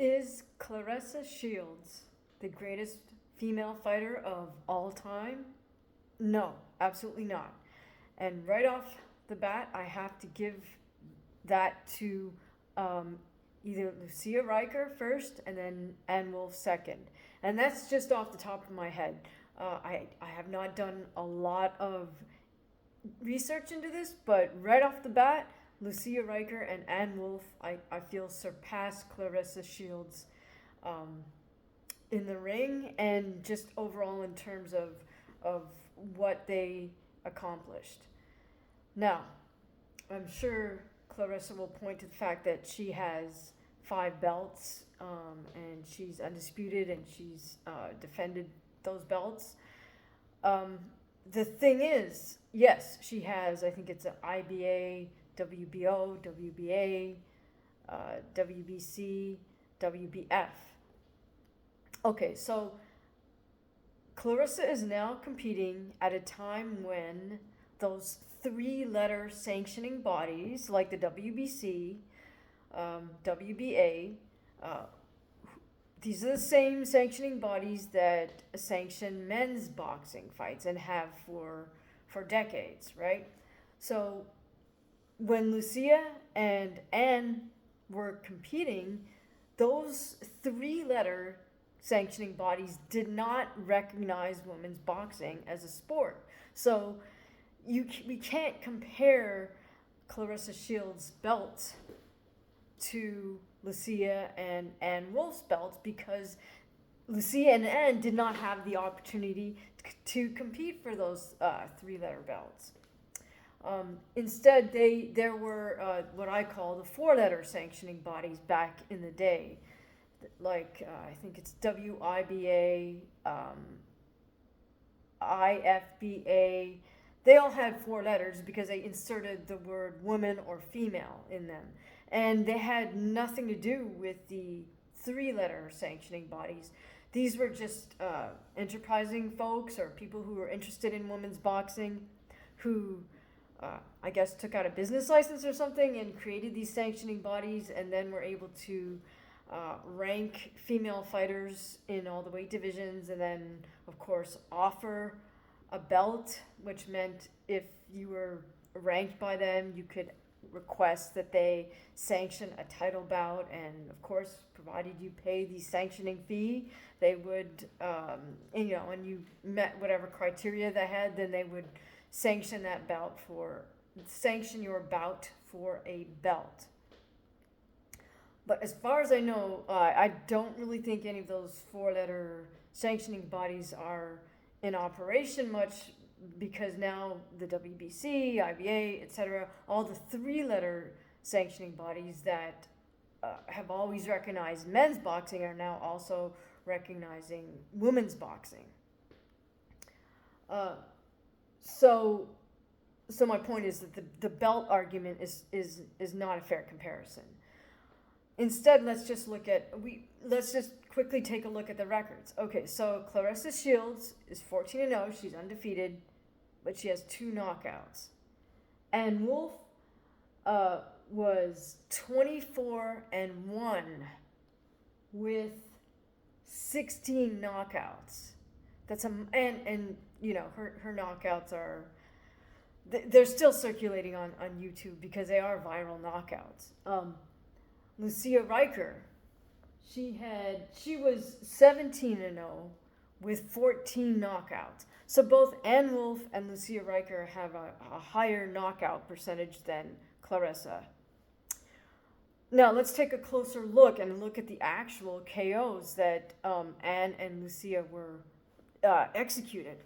Is Claressa Shields the greatest female fighter of all time? No, absolutely not. And right off the bat, I have to give that to um, either Lucia Rijker first and then Ann Wolfe second. And that's just off the top of my head. I have not done a lot of research into this, but right off the bat, Lucia Rijker and Ann Wolfe, I feel surpassed Claressa Shields um, in the ring and just overall in terms of what they accomplished. Now, I'm sure Claressa will point to the fact that she has 5 belts and she's undisputed and she's defended those belts. Um, the thing is, yes, she has, I think it's an IBA, WBO, WBA, WBC, WBF. Okay, so Claressa is now competing at a time when those 3-letter sanctioning bodies like the WBC, WBA, these are the same sanctioning bodies that sanction men's boxing fights and have for decades, right? So when Lucia and Ann were competing, those 3-letter sanctioning bodies did not recognize women's boxing as a sport. So we can't compare Claressa Shields' belts to Lucia and Ann Wolfe's belts because Lucia and Ann did not have the opportunity to compete for those 3-letter belts. Instead, there were what I call the 4-letter sanctioning bodies back in the day, like I think it's WIBA, IFBA. They all had 4 letters because they inserted the word woman or female in them. And they had nothing to do with the 3-letter sanctioning bodies. These were just enterprising folks or people who were interested in women's boxing who, I guess, took out a business license or something and created these sanctioning bodies and then were able to rank female fighters in all the weight divisions and then, of course, offer a belt, which meant if you were ranked by them, you could request that they sanction a title bout, and of course, provided you pay the sanctioning fee, they would, and you met whatever criteria they had, then they would sanction your bout for a belt. But as far as I know, I don't really think any of those 4-letter sanctioning bodies are in operation much because now the WBC, IBA, etc., all the 3-letter sanctioning bodies that have always recognized men's boxing are now also recognizing women's boxing. So my point is that the belt argument is not a fair comparison. Instead, let's just quickly take a look at the records. Okay, so Claressa Shields is 14-0. She's undefeated, but she has 2 knockouts. Ann Wolfe was 24-1 with 16 knockouts. That's her knockouts are they're still circulating on YouTube because they are viral knockouts. Lucia Rijker, she was 17-0 with 14 knockouts. So both Ann Wolfe and Lucia Rijker have a higher knockout percentage than Claressa. Now let's take a closer look and look at the actual KOs that Ann and Lucia were executed.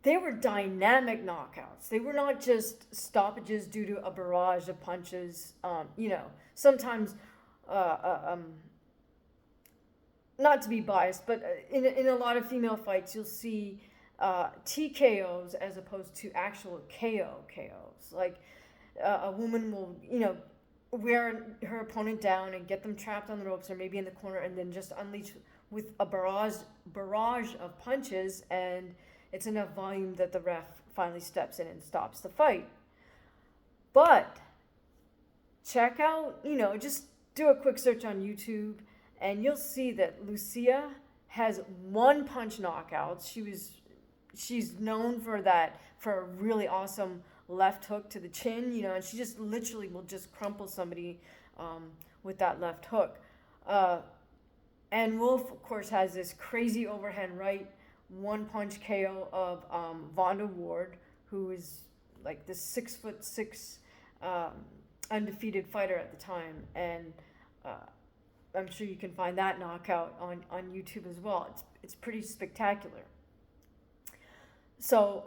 They were dynamic knockouts. They were not just stoppages due to a barrage of punches. Sometimes, not to be biased, but in a lot of female fights, you'll see TKOs as opposed to actual KOs. Like a woman will, wear her opponent down and get them trapped on the ropes or maybe in the corner and then just unleash with a barrage of punches, and it's enough volume that the ref finally steps in and stops the fight. But check out, just do a quick search on YouTube, and you'll see that Lucia has one punch knockouts. She's known for that, for a really awesome left hook to the chin, and she just literally will just crumple somebody with that left hook. Ann Wolfe, of course, has this crazy overhand right one punch KO of Vonda Ward, who is like this 6'6" undefeated fighter at the time, and I'm sure you can find that knockout on YouTube as well. It's pretty spectacular. So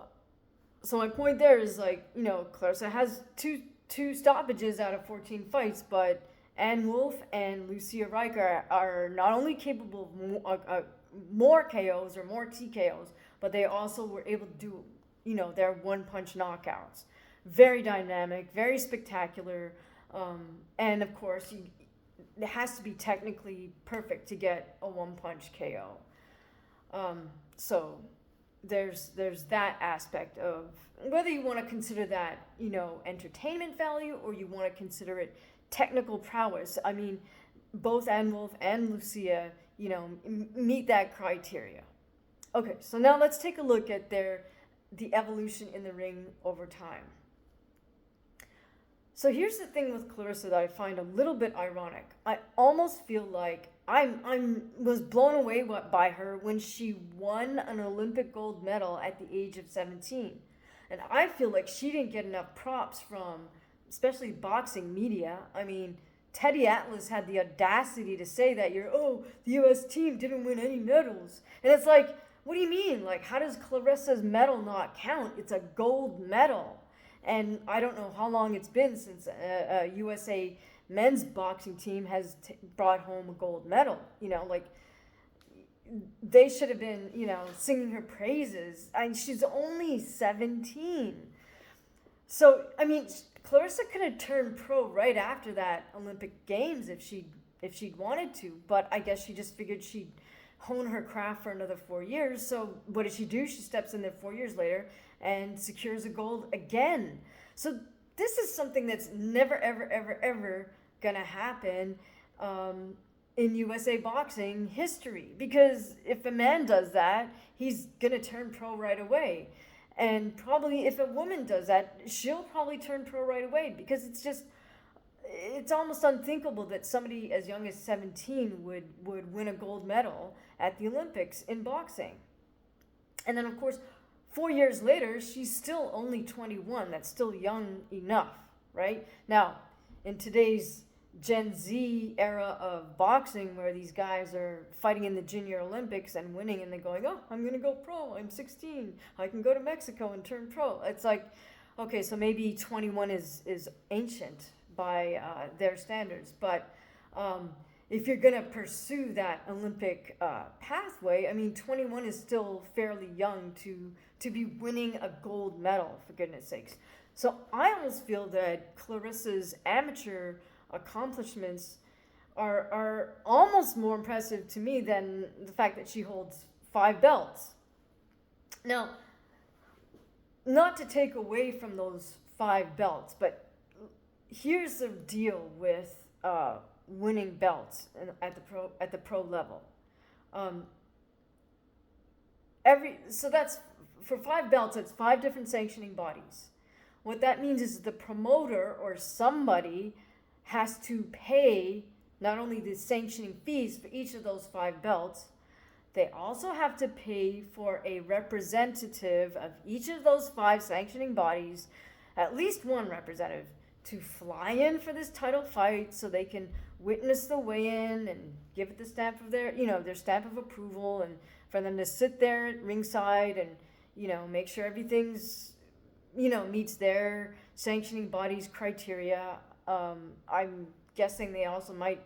my point there is, like, Claressa has two stoppages out of 14 fights, but Ann Wolfe and Lucia Rijker are not only capable of more KOs or more TKOs, but they also were able to do, their one-punch knockouts. Very dynamic, very spectacular, and of course, it has to be technically perfect to get a one-punch KO. So there's that aspect of whether you want to consider that, entertainment value, or you want to consider it technical prowess. I mean, both Ann Wolfe and Lucia, meet that criteria. Okay, so now let's take a look at the evolution in the ring over time. So here's the thing with Claressa that I find a little bit ironic. I almost feel like I was blown away by her when she won an Olympic gold medal at the age of 17. And I feel like she didn't get enough props from, especially boxing media. I mean, Teddy Atlas had the audacity to say that the U.S. team didn't win any medals. And it's like, what do you mean? Like, how does Claressa's medal not count? It's a gold medal. And I don't know how long it's been since a USA men's boxing team has brought home a gold medal. They should have been, singing her praises. She's only 17. So, I mean, Claressa could have turned pro right after that Olympic Games if she'd wanted to. But I guess she just figured she'd hone her craft for another 4 years. So what does she do? She steps in there 4 years later and secures a gold again. So this is something that's never, ever, ever, ever going to happen in USA boxing history. Because if a man does that, he's going to turn pro right away. And probably if a woman does that, she'll probably turn pro right away. Because it's almost unthinkable that somebody as young as 17 would win a gold medal at the Olympics in boxing. And then, of course, 4 years later, she's still only 21. That's still young enough, right? Now, in today's Gen Z era of boxing, where these guys are fighting in the Junior Olympics and winning, and they're going, I'm going to go pro. I'm 16. I can go to Mexico and turn pro. It's like, okay, so maybe 21 is ancient by their standards. But if you're going to pursue that Olympic pathway, I mean, 21 is still fairly young to be winning a gold medal, for goodness sakes. So I almost feel that Claressa's amateur accomplishments are almost more impressive to me than the fact that she holds 5 belts. Now, not to take away from those 5 belts, but here's the deal with winning belts at the pro level. So that's for 5 belts. It's 5 different sanctioning bodies. What that means is the promoter or somebody has to pay not only the sanctioning fees for each of those 5 belts, they also have to pay for a representative of each of those 5 sanctioning bodies, at least one representative, to fly in for this title fight so they can witness the weigh-in and give it the stamp of their stamp of approval, and for them to sit there at ringside and, make sure everything's, meets their sanctioning body's criteria. I'm guessing they also might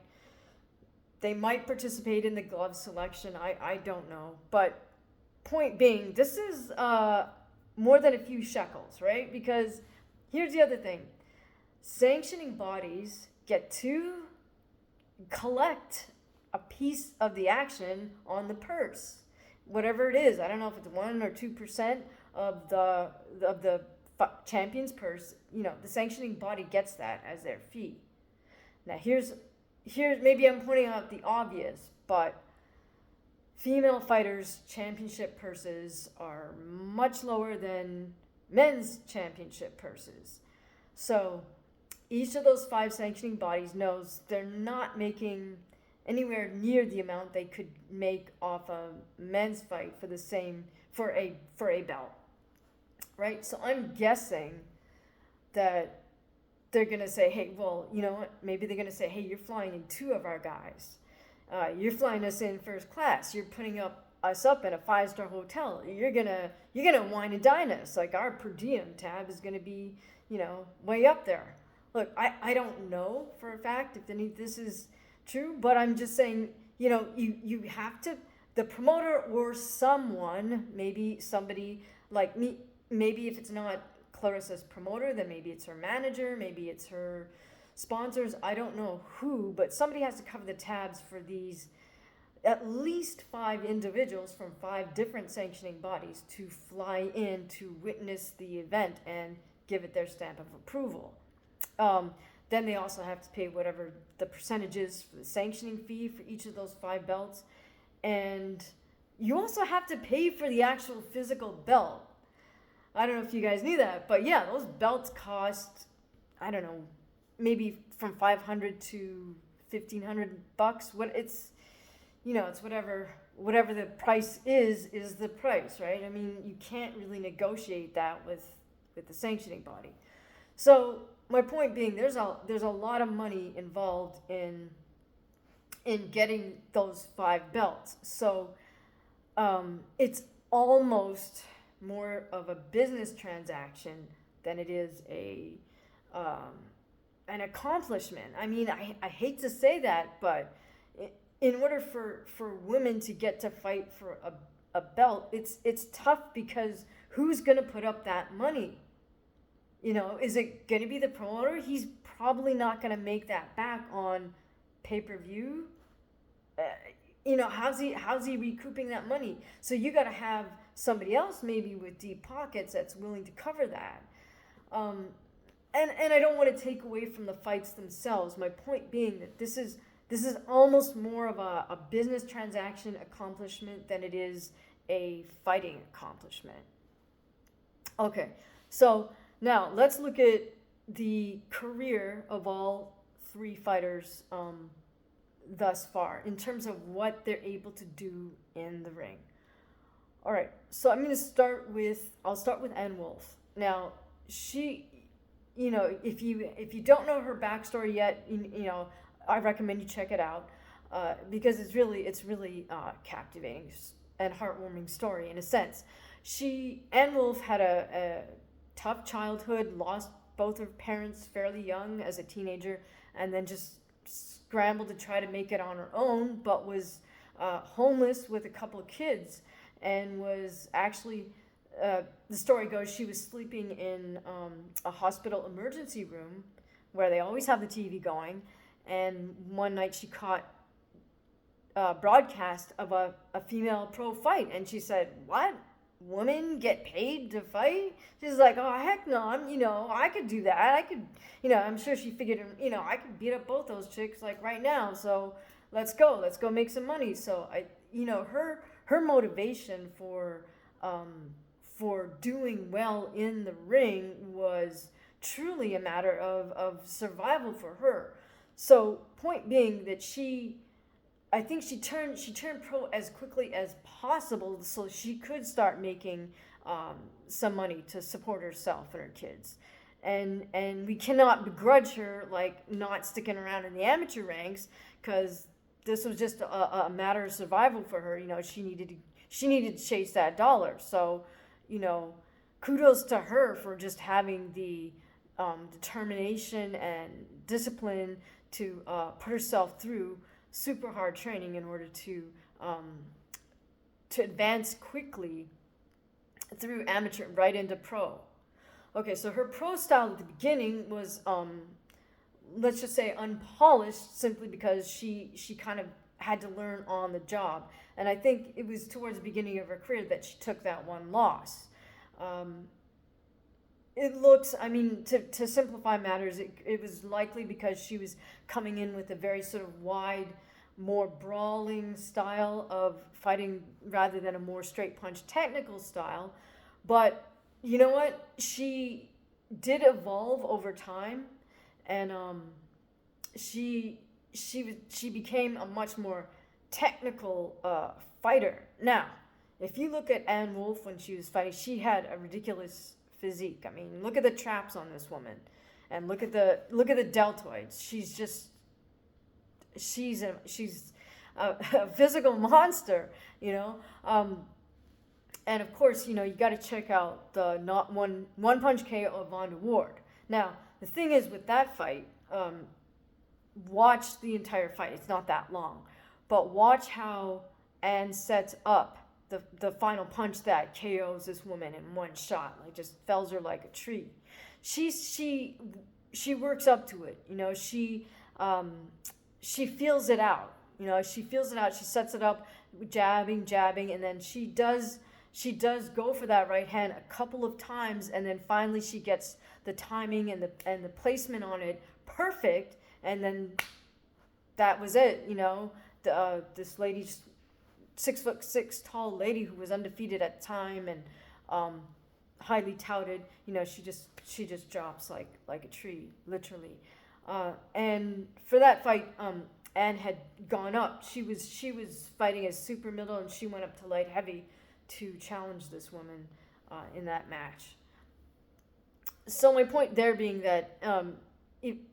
participate in the glove selection. I don't know. But point being, this is more than a few shekels, right? Because here's the other thing. Sanctioning bodies get to collect a piece of the action on the purse. Whatever it is. I don't know if it's 1 or 2% of the champion's purse. The sanctioning body gets that as their fee. Now here's here's, maybe I'm pointing out the obvious, but female fighters' championship purses are much lower than men's championship purses. So each of those 5 sanctioning bodies knows they're not making anywhere near the amount they could make off a men's fight for the same, for a belt, right? So I'm guessing that they're gonna say, hey, well, you know what? Maybe they're gonna say, hey, you're flying in 2 of our guys. You're flying us in first class. You're putting us up in a 5-star hotel. You're gonna wine and dine us. Like, our per diem tab is gonna be, way up there. Look, I don't know for a fact if any of this is true, but I'm just saying, you have to, the promoter or someone, maybe somebody like me, maybe if it's not Claressa's promoter, then maybe it's her manager, maybe it's her sponsors, I don't know who, but somebody has to cover the tabs for these at least 5 individuals from 5 different sanctioning bodies to fly in to witness the event and give it their stamp of approval. Then they also have to pay whatever the percentage is for the sanctioning fee for each of those 5 belts. And you also have to pay for the actual physical belt. I don't know if you guys knew that, but yeah, those belts cost, I don't know, maybe from $500 to $1,500. What it's, it's whatever the price is the price, right? I mean, you can't really negotiate that with the sanctioning body. So my point being, there's a lot of money involved in getting those 5 belts. So it's almost more of a business transaction than it is an accomplishment. I mean, I hate to say that, but in order for women to get to fight for a belt, it's tough, because who's going to put up that money? Is it going to be the promoter? He's probably not going to make that back on pay-per-view. How's he recouping that money? So you got to have somebody else maybe with deep pockets that's willing to cover that. And I don't want to take away from the fights themselves. My point being that this is almost more of a business transaction accomplishment than it is a fighting accomplishment. Okay, so now let's look at the career of all 3 fighters thus far in terms of what they're able to do in the ring. All right, so I'm going to start with Ann Wolfe. Now, she, if you don't know her backstory yet, I recommend you check it out because it's really captivating and heartwarming story in a sense. Ann Wolfe had a tough childhood, lost both her parents fairly young as a teenager, and then just scrambled to try to make it on her own, but was homeless with a couple of kids, and was actually, the story goes, she was sleeping in a hospital emergency room where they always have the TV going, and one night she caught a broadcast of a female pro fight, and she said, "What? Women get paid to fight?" She's like, "Oh, heck no, I could do that. I could, I'm sure she figured, I could beat up both those chicks like right now. So let's go make some money." So her motivation for doing well in the ring was truly a matter of survival for her. So point being that I think she turned pro as quickly as possible so she could start making some money to support herself and her kids. And we cannot begrudge her like not sticking around in the amateur ranks, because this was just a matter of survival for her. She needed to chase that dollar. So, kudos to her for just having the determination and discipline to put herself through super hard training in order to advance quickly through amateur right into pro. Okay, so her pro style at the beginning was, let's just say, unpolished, simply because she kind of had to learn on the job. And I think it was towards the beginning of her career that she took that one loss. it looks, I mean, to simplify matters, it was likely because she was coming in with a very sort of wide, more brawling style of fighting rather than a more straight punch technical style. But you know what? She did evolve over time, and she became a much more technical fighter. Now, if you look at Ann Wolfe when she was fighting, she had a ridiculous physique. I mean, look at the traps on this woman, and look at the deltoids. She's a physical monster, you know. And of course, you know, you got to check out the not one punch KO of Vonda Ward. Now, the thing is with that fight, watch the entire fight. It's not that long, but watch how Ann sets up the final punch that KOs this woman in one shot, like just fells her like a tree. She works up to it, you know. She feels it out, you know. She feels it out. She sets it up, jabbing, and then she does go for that right hand a couple of times, and then finally she gets the timing and the placement on it perfect, and then that was it, you know. This lady, 6'6" tall lady who was undefeated at the time and highly touted, you know, she just drops like a tree, literally. And for that fight, Ann had gone up. She was fighting as super middle, and she went up to light heavy to challenge this woman in that match. So my point there being that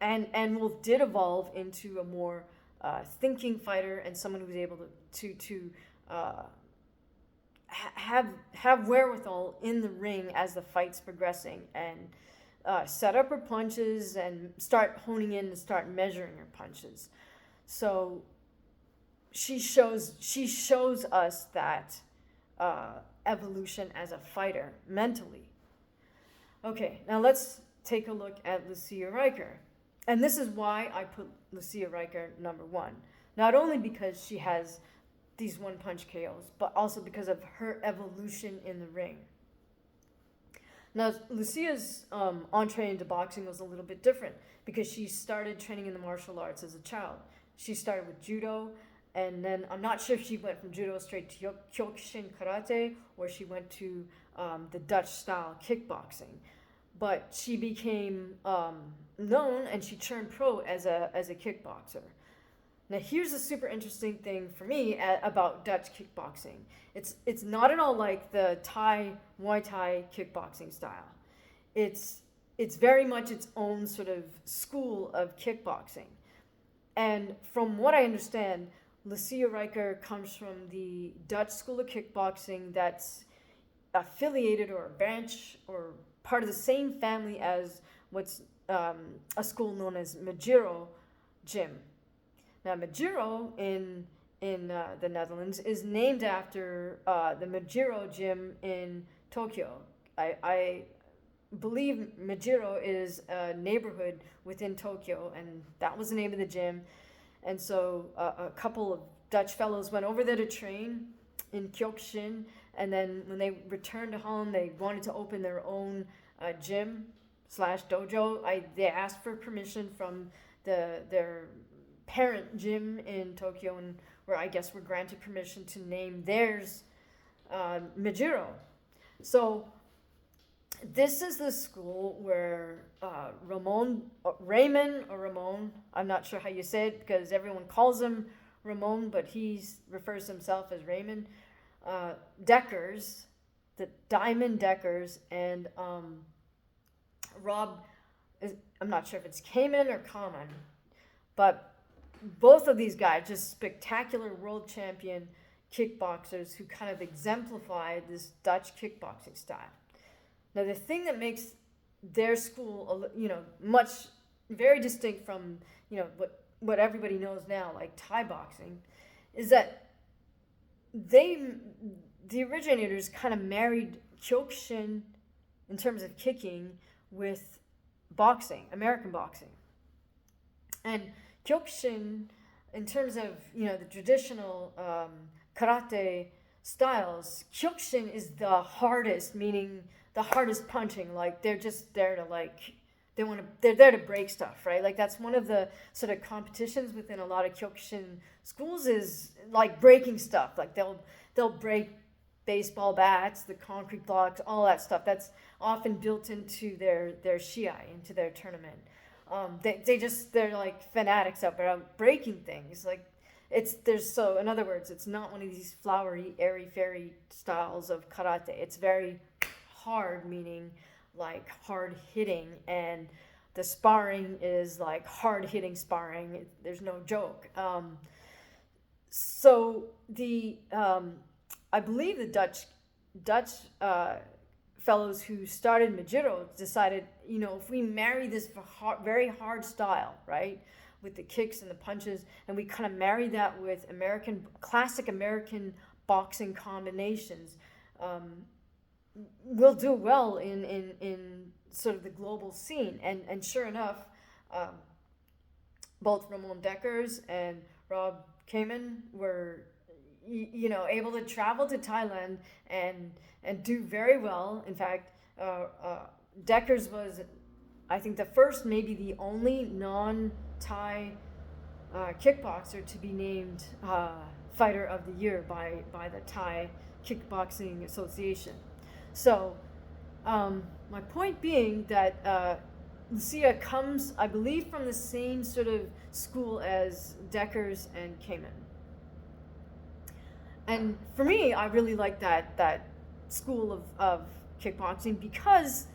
Ann Wolfe did evolve into a more thinking fighter and someone who was able to have wherewithal in the ring as the fight's progressing, and set up her punches and start honing in and start measuring her punches. So she shows us that evolution as a fighter mentally. Okay, now let's take a look at Lucia Rijker. And this is why I put Lucia Rijker number one. Not only because she has these one-punch KOs, but also because of her evolution in the ring. Now, Lucia's entree into boxing was a little bit different because she started training in the martial arts as a child. She started with judo, and then I'm not sure if she went from judo straight to Kyokushin karate or she went to the Dutch-style kickboxing. But she became known, and she turned pro as a kickboxer. Now, here's a super interesting thing for me about Dutch kickboxing. It's not at all like the Muay Thai kickboxing style. It's very much its own sort of school of kickboxing. And from what I understand, Lucia Rijker comes from the Dutch school of kickboxing that's affiliated or a branch or part of the same family as what's a school known as Majiro Gym. Now, Majiro in the Netherlands is named after the Majiro Gym in Tokyo. I believe Majiro is a neighborhood within Tokyo, and that was the name of the gym. And so a couple of Dutch fellows went over there to train in Kyokushin, and then when they returned to Holland, they wanted to open their own gym/dojo. They asked for permission from their parent gym in Tokyo, and where I guess were granted permission to name theirs Majiro. So this is the school where Raymond, I'm not sure how you say it because everyone calls him Ramon, but he refers to himself as Raymond, Deckers, the Diamond Deckers, and Rob, I'm not sure if it's Kamen or Kamen, but both of these guys, just spectacular world champion kickboxers who kind of exemplified this Dutch kickboxing style. Now, the thing that makes their school, very distinct from, what everybody knows now, like Thai boxing, is that the originators kind of married Kyokushin in terms of kicking with boxing, American boxing. And Kyokushin, in terms of, the traditional karate styles, Kyokushin is the hardest, meaning the hardest punching. Like they're just there to like they're there to break stuff, right? Like that's one of the sort of competitions within a lot of Kyokushin schools is like breaking stuff. Like they'll break baseball bats, the concrete blocks, all that stuff. That's often built into their shiai, into their tournament. They're like fanatics about breaking things. Like so in other words, it's not one of these flowery, airy fairy styles of karate. It's very hard, meaning like hard hitting, and the sparring is like hard hitting sparring. There's no joke. So the I believe the Dutch fellows who started Majiro decided, if we marry this very hard style, right, with the kicks and the punches, and we kind of marry that with classic American boxing combinations, we'll do well in sort of the global scene. And sure enough, both Ramon Dekkers and Rob Kamen were able to travel to Thailand and do very well. In fact, Dekkers was, I think, the first, maybe the only non-Thai kickboxer to be named Fighter of the Year by the Thai Kickboxing Association. So my point being that Lucia comes, I believe, from the same sort of school as Dekkers and Kamen. And for me, I really like that school of kickboxing because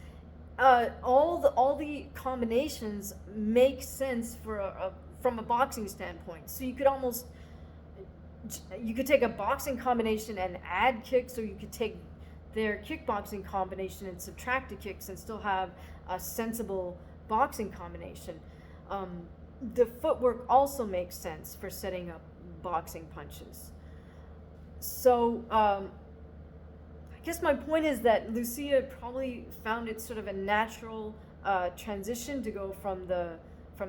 all the combinations make sense from a boxing standpoint. So you could take a boxing combination and add kicks, or you could take their kickboxing combination and subtract the kicks and still have a sensible boxing combination. The footwork also makes sense for setting up boxing punches. So I guess my point is that Lucia probably found it sort of a natural transition to go from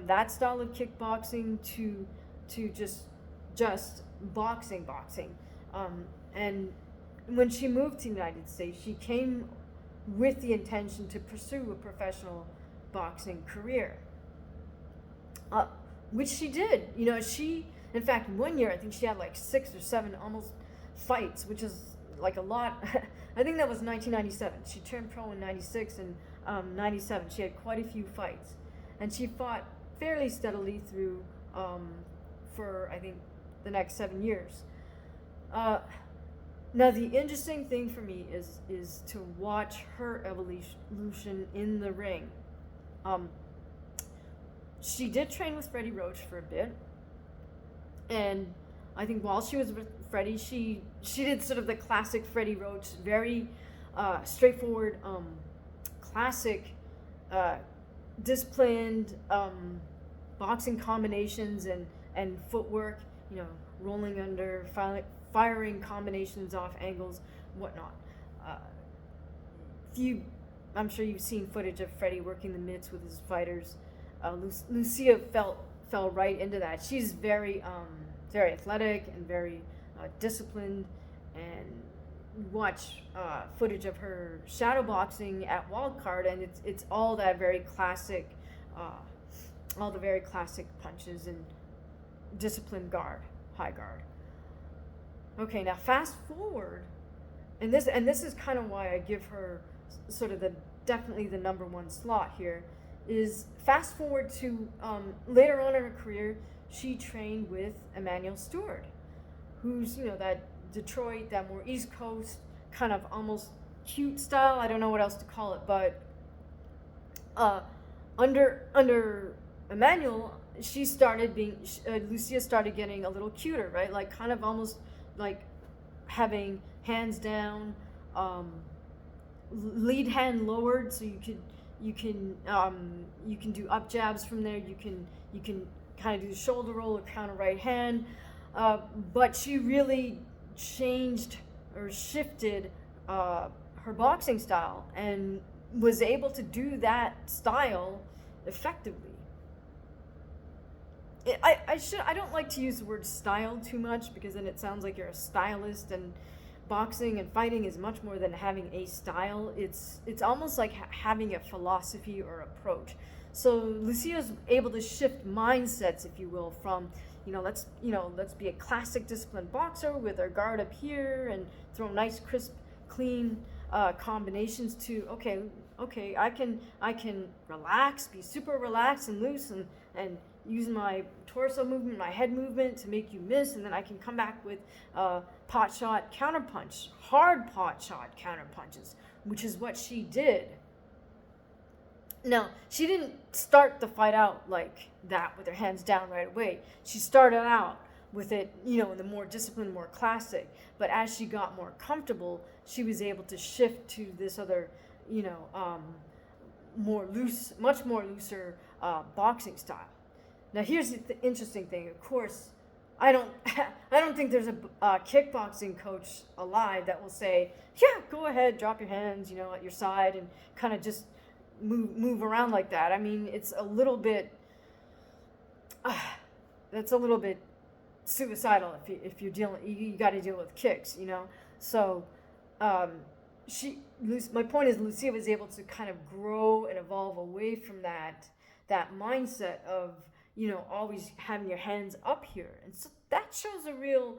that style of kickboxing to just boxing. And when she moved to the United States, she came with the intention to pursue a professional boxing career, which she did. In fact, one year I think she had like 6 or 7 almost fights, which is like a lot. I think that was 1997. She turned pro in 96, and 97 she had quite a few fights, and she fought fairly steadily through for I think the next 7 years. Now the interesting thing for me is to watch her evolution in the ring. She did train with Freddy Roach for a bit, and I think while she was with Freddy, she did sort of the classic Freddy Roach, very straightforward, classic, disciplined boxing combinations and footwork. Rolling under, firing combinations off angles, whatnot. I'm sure you've seen footage of Freddy working the mitts with his fighters. Lucia fell right into that. She's very athletic and very disciplined, and watch footage of her shadow boxing at Wildcard, and it's all that very classic, all the very classic punches and disciplined guard, high guard. Okay, now fast forward, and this is kind of why I give her sort of definitely the number one slot here, is fast forward to later on in her career, she trained with Emanuel Stewart, who's, that Detroit, that more East Coast kind of almost cute style. I don't know what else to call it, but under Emanuel, Lucia started getting a little cuter, right? Like kind of almost like having hands down, lead hand lowered, so you can do up jabs from there. You can kind of do the shoulder roll or counter right hand, but she really changed or shifted her boxing style and was able to do that style effectively. I don't like to use the word style too much, because then it sounds like you're a stylist, boxing and fighting is much more than having a style. It's almost like having a philosophy or approach. So Lucia's able to shift mindsets, if you will, from let's be a classic disciplined boxer with our guard up here and throw nice, crisp, clean combinations to okay, I can relax, be super relaxed and loose, and use my torso movement, my head movement to make you miss, and then I can come back with pot shot counterpunch, hard pot shot counterpunches, which is what she did. Now, she didn't start the fight out like that with her hands down right away. She started out with it, in the more disciplined, more classic. But as she got more comfortable, she was able to shift to this other, more loose, much more looser boxing style. Now, here's the interesting thing. Of course, I don't think there's a kickboxing coach alive that will say, yeah, go ahead, drop your hands, at your side and kind of just move around like that. I mean, it's a little bit, that's a little bit suicidal if you're dealing, you got to deal with kicks, So, my point is Lucia was able to kind of grow and evolve away from that mindset of, always having your hands up here. And so that shows a real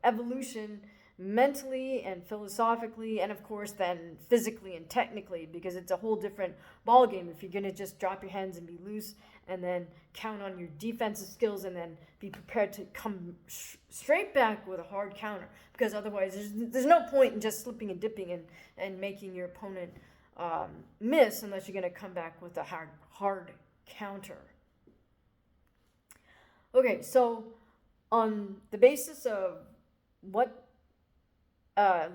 evolution mentally and philosophically, and of course then physically and technically, because it's a whole different ball game if you're going to just drop your hands and be loose and then count on your defensive skills and then be prepared to come straight back with a hard counter, because otherwise there's no point in just slipping and dipping and making your opponent miss unless you're going to come back with a hard counter. Okay, so on the basis of what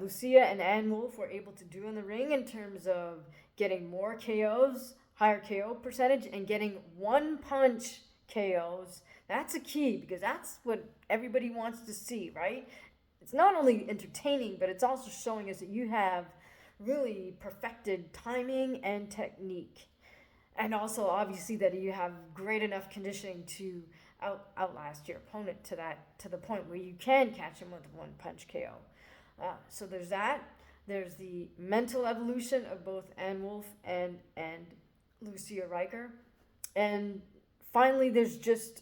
Lucia and Ann Wolfe were able to do in the ring in terms of getting more KOs, higher KO percentage, and getting one-punch KOs, that's a key, because that's what everybody wants to see, right? It's not only entertaining, but it's also showing us that you have really perfected timing and technique. And also, obviously, that you have great enough conditioning to outlast your opponent to the point where you can catch him with a one-punch KO. So there's that. There's the mental evolution of both Ann Wolfe and Lucia Rijker. And finally, there's just,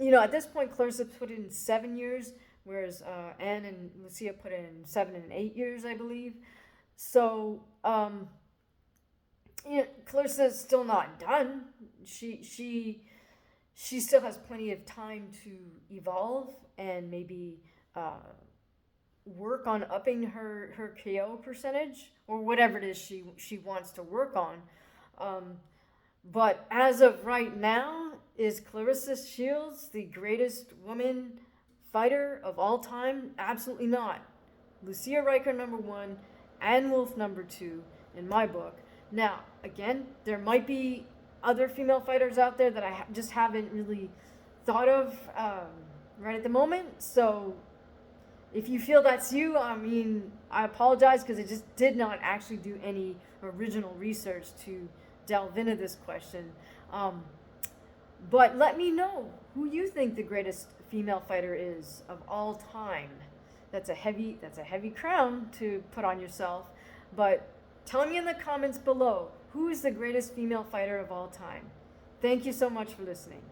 at this point, Claressa put in 7 years, whereas Ann and Lucia put in 7 and 8 years, I believe. So, Claressa's still not done. She still has plenty of time to evolve and maybe work on upping her KO percentage or whatever it is she wants to work on. But as of right now, is Claressa Shields the greatest woman fighter of all time? Absolutely not. Lucia Rijker number 1, Ann Wolfe number 2 in my book. Now, again, there might be other female fighters out there that I just haven't really thought of right at the moment. So if you feel that's you, I apologize, because I just did not actually do any original research to delve into this question. But let me know who you think the greatest female fighter is of all time. That's a heavy crown to put on yourself. But tell me in the comments below, who is the greatest female fighter of all time? Thank you so much for listening.